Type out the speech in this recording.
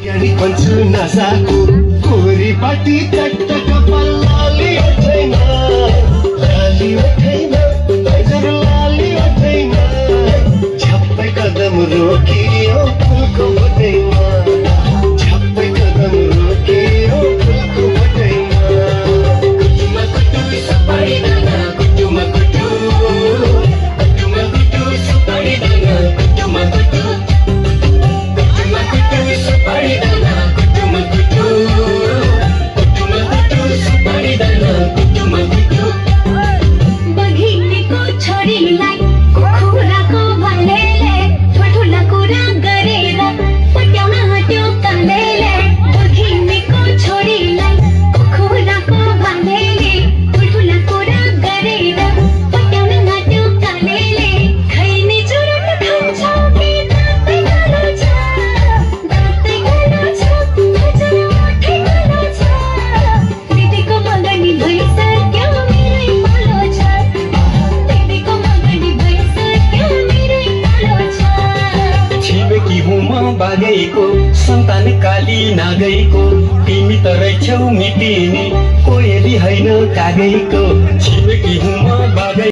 ज्ञानी भन्छु नसाको कोरीपाटी चट्ट कपाल लाली उठैन लाली उठैन हजुर लाली उठैन झप्पै कदम रोकियो फुलको बटैमा झप्पै कदम रोकियो फुलको बटैमा कुटुमा कुटु सुपारी दाना कुटुमा कुटु सुपारी दाना कुटुमा कुटु बागैको सन्तान काली नागैको तिमी त रहेछौ मिटिने कोयली हैन कागैको छिमेकी हुँ म बागै